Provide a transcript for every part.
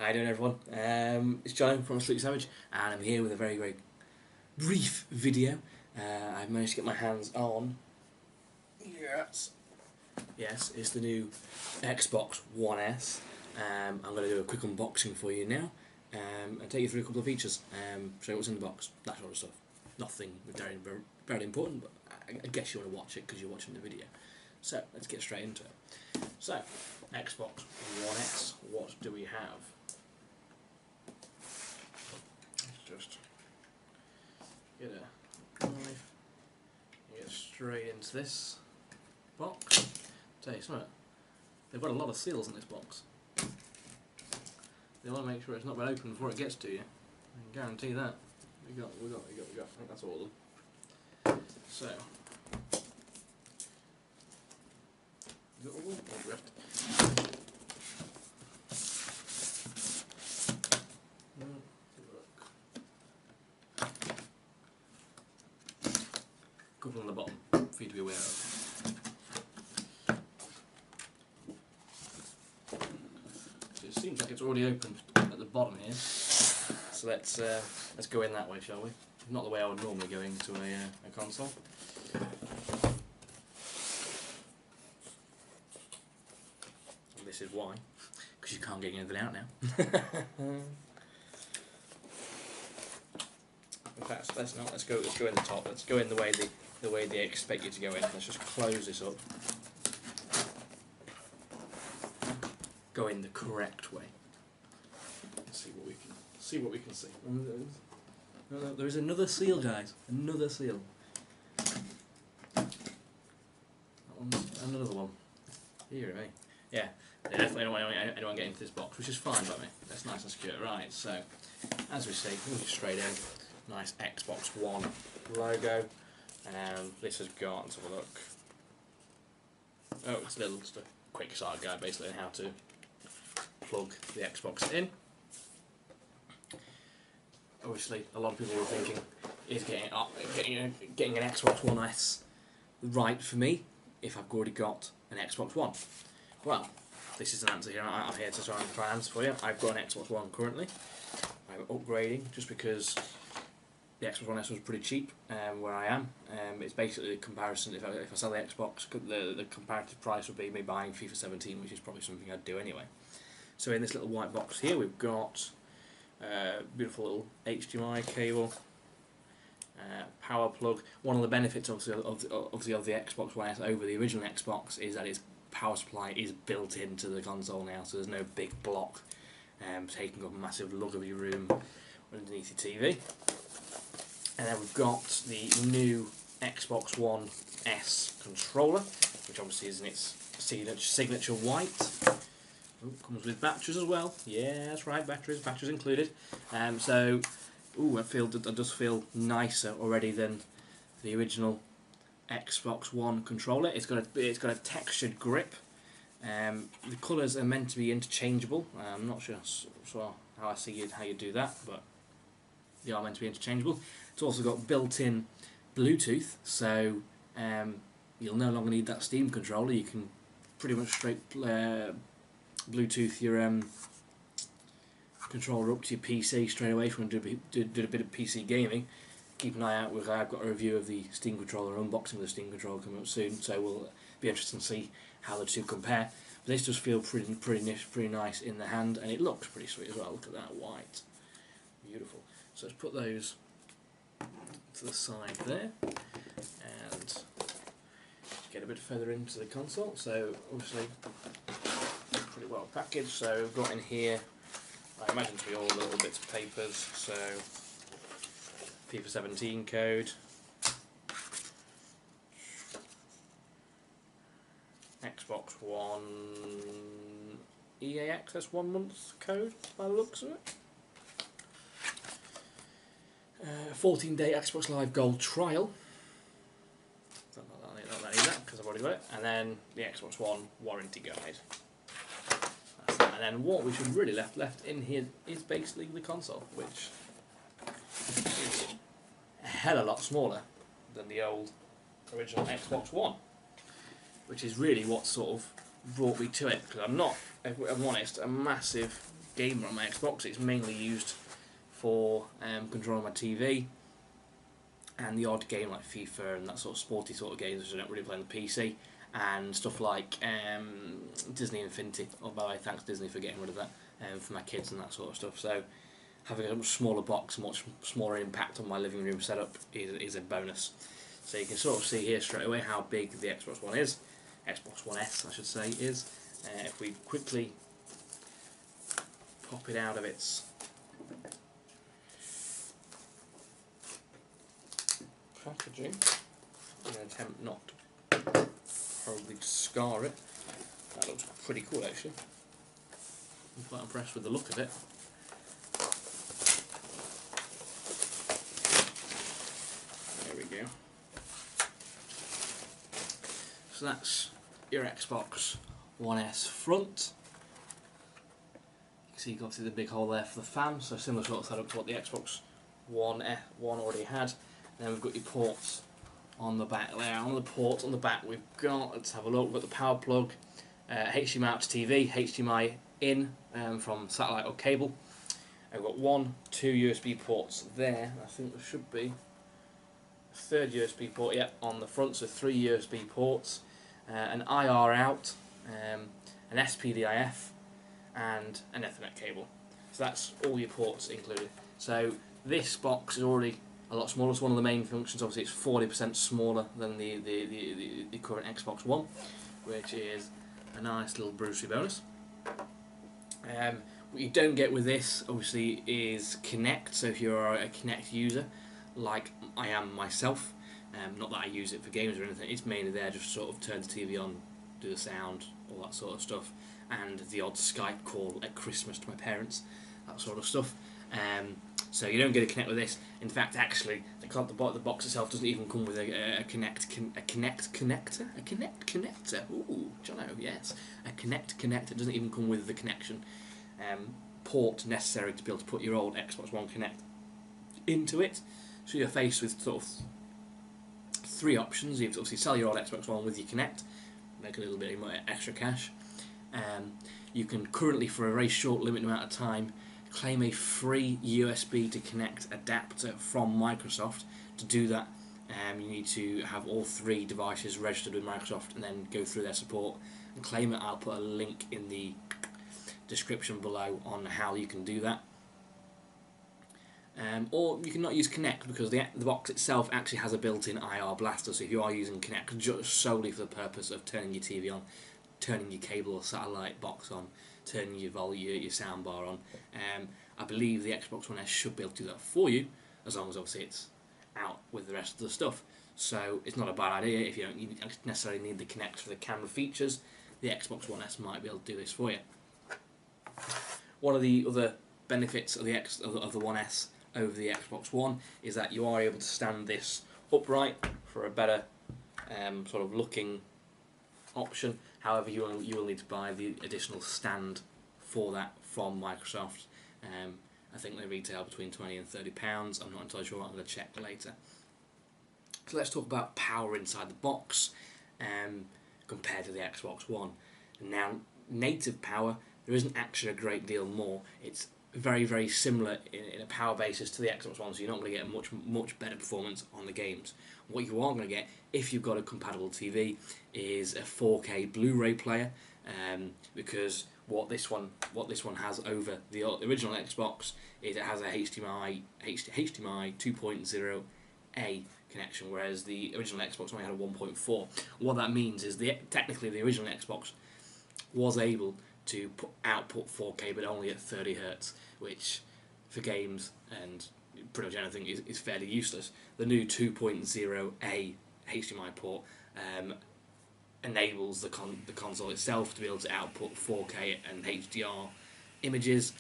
How you doing, everyone? It's Jono from Street Savage, and I'm here with a very, very brief video. I've managed to get my hands on. Yes, it's the new Xbox One S. I'm going to do a quick unboxing for you now, and take you through a couple of features. Show you what's in the box, that sort of stuff. Nothing very, very important, but I guess you want to watch it because you're watching the video. So let's get straight into it. So, Xbox One S. What do we have? Let's just get a knife and get straight into this box. Tell you something, they've got a lot of seals in this box. They want to make sure it's not been opened before it gets to you. I can guarantee that. We got. I think that's all of them. So, couple on the bottom for you to be aware of. So it seems like it's already opened at the bottom here. So let's go in that way, shall we? Not the way I would normally go into a console. And this is why, because you can't get anything out now. In fact, let's go in the top. Let's go in the way they expect you to go in. Let's just close this up. Go in the correct way. Let's see what we can see. There is another seal, guys. Another seal. That one's another one. Here, eh? Yeah. They definitely don't want anyone getting into this box, which is fine by me. That's nice and secure. Right. So, as we see, we'll just straight in. Nice Xbox One logo, and this has got, let's have a look. Oh, it's just a quick start guide basically on how to plug the Xbox in. Obviously, a lot of people were thinking, is getting an Xbox One S right for me if I've already got an Xbox One? Well, this is an answer here. I'm here to try and answer for you. I've got an Xbox One currently. I'm upgrading just because the Xbox One S was pretty cheap where I am. It's basically the comparison. If I sell the Xbox, the comparative price would be me buying FIFA 17, which is probably something I'd do anyway. So in this little white box here, we've got a beautiful little HDMI cable, power plug. One of the benefits obviously of the Xbox One S over the original Xbox is that its power supply is built into the console now, so there's no big block taking up a massive lug of your room underneath your TV. And then we've got the new Xbox One S controller, which obviously is in its signature white. Ooh, comes with batteries as well. Yeah, that's right, batteries included. So, ooh, it does feel nicer already than the original Xbox One controller. It's got a textured grip. The colours are meant to be interchangeable. I'm not sure how you do that, but they are meant to be interchangeable. It's also got built-in Bluetooth, so you'll no longer need that Steam controller. You can pretty much straight Bluetooth your controller up to your PC straight away if you want to do a bit of PC gaming. Keep an eye out. I've got a review of the Steam controller, unboxing of the Steam controller coming up soon, so we'll be interested to see how the two compare. But this does feel pretty nice in the hand, and it looks pretty sweet as well. Look at that white, beautiful. So let's put those to the side there, and get a bit further into the console. So obviously pretty well packaged. So we've got in here, I imagine to be all the little bits of papers. So FIFA 17 code, Xbox One EA Access 1 month code by the looks of it. 14-day Xbox Live Gold trial. Don't need that because I've already got it. And then the Xbox One warranty guide. That's that. And then what we should really left in here is basically the console, which is a hell of a lot smaller than the old original Xbox One, which is really what sort of brought me to it. Because I'm not, if I'm honest, a massive gamer on my Xbox. It's mainly used for controlling my TV and the odd game like FIFA and that sort of sporty sort of games which I don't really play on the PC, and stuff like Disney Infinity. Oh, by the way, thanks Disney for getting rid of that for my kids and that sort of stuff. So having a much smaller box, much smaller impact on my living room setup is a bonus. So you can sort of see here straight away how big the Xbox One is, Xbox One S I should say is. If we quickly pop it out of its packaging in an attempt not to probably scar it. That looks pretty cool actually. I'm quite impressed with the look of it. There we go. So that's your Xbox One S front. You can see you've got the big hole there for the fan, so similar sort of setup to what the Xbox One already had. And then we've got your ports on the back there. On the ports on the back we've got, let's have a look, we've got the power plug, HDMI out to TV, HDMI in from satellite or cable. I've got 2 USB ports there. I think there should be a third USB port, yep, on the front, so 3 USB ports, an IR out, an SPDIF, and an Ethernet cable. So that's all your ports included. So this box is already a lot smaller. So one of the main functions, obviously, it's 40% smaller than the current Xbox One, which is a nice little Brucey bonus. What you don't get with this, obviously, is Kinect. So if you're a Kinect user, like I am myself, not that I use it for games or anything, it's mainly there just to sort of turn the TV on, do the sound, all that sort of stuff, and the odd Skype call at Christmas to my parents, that sort of stuff. So you don't get a Kinect with this. In fact, actually, the box itself doesn't even come with a Kinect connector. Ooh, Jono, yes, a Kinect connector. It doesn't even come with the connection port necessary to be able to put your old Xbox One Kinect into it. So you're faced with sort of 3 options. You have to obviously sell your old Xbox One with your Kinect, make a little bit more extra cash. You can currently, for a very short limited amount of time, claim a free USB to connect adapter from Microsoft. To do that, you need to have all 3 devices registered with Microsoft and then go through their support and claim it. I'll put a link in the description below on how you can do that. Or you can not use Kinect because the box itself actually has a built-in IR blaster. So if you are using Kinect just solely for the purpose of turning your TV on, turning your cable or satellite box on, turning your volume, your soundbar on, I believe the Xbox One S should be able to do that for you, as long as obviously it's out with the rest of the stuff. So it's not a bad idea if you don't necessarily need the Kinect for the camera features. The Xbox One S might be able to do this for you. One of the other benefits of the One S over the Xbox One is that you are able to stand this upright for a better sort of looking option. However, you will need to buy the additional stand for that from Microsoft. I think they retail between £20 and £30. I'm not entirely sure. I'm going to check later. So let's talk about power inside the box compared to the Xbox One. Now, native power, there isn't actually a great deal more. It's very, very similar in a power basis to the Xbox One, so you're not going to get much better performance on the games. What you are going to get, if you've got a compatible TV, is a 4K Blu-ray player, because what this one has over the original Xbox is it has a HDMI 2.0A connection, whereas the original Xbox only had a 1.4. What that means is technically the original Xbox was able to output 4K, but only at 30 Hz, which for games and pretty much anything is fairly useless. The new 2.0A HDMI port enables the console itself to be able to output 4K and HDR images,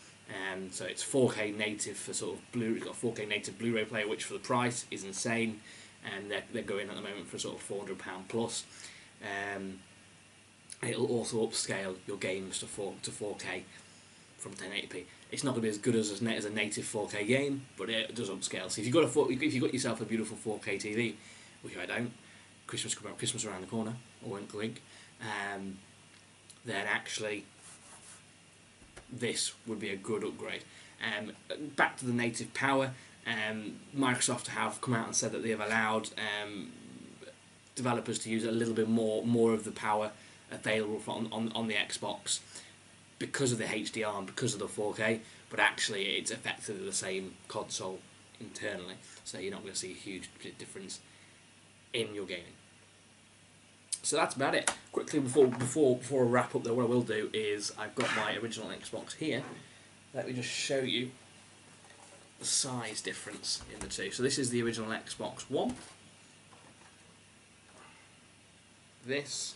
so it's 4K native for sort of it's got a 4K native Blu-ray player, which for the price is insane, and they're going at the moment for sort of £400 plus. It'll also upscale your games to 4K from 1080p. It's not going to be as good as a native 4K game, but it does upscale. So if you've got yourself a beautiful 4K TV, which I don't, Christmas around the corner, or wink wink, then actually this would be a good upgrade. Back to the native power, Microsoft have come out and said that they have allowed developers to use a little bit more of the power available on the Xbox because of the HDR and because of the 4K, but actually it's effectively the same console internally, so you're not going to see a huge difference in your gaming. So that's about it. Quickly before I wrap up though, what I will do is I've got my original Xbox here. Let me just show you the size difference in the two. So this is the original Xbox One. This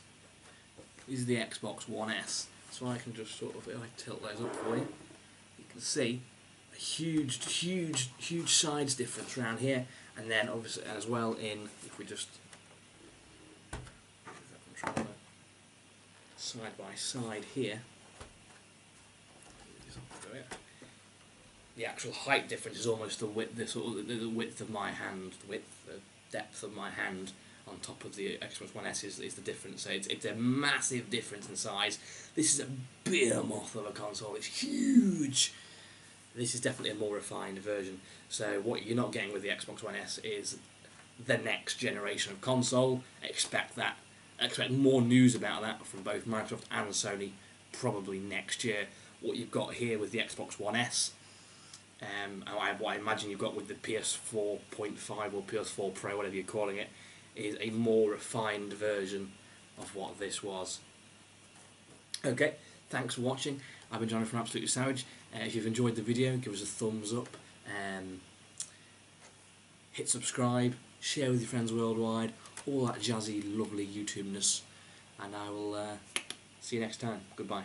is the Xbox One S. So I can just sort of, if I tilt those up for you, you can see a huge size difference around here, and then obviously as well in, if we just controller side by side here, the actual height difference is almost the width, the width of my hand, the depth of my hand on top of the Xbox One S is the difference. So it's a massive difference in size. This is a behemoth of a console. It's huge. This is definitely a more refined version. So what you're not getting with the Xbox One S is the next generation of console. Expect more news about that from both Microsoft and Sony probably next year. What you've got here with the Xbox One S, what I imagine you've got with the PS4.5 or PS4 Pro, whatever you're calling it, is a more refined version of what this was. Okay, thanks for watching. I've been Jono from Absolutely Savage. If you've enjoyed the video, give us a thumbs up, hit subscribe, share with your friends worldwide, all that jazzy, lovely YouTube-ness, and I will see you next time. Goodbye.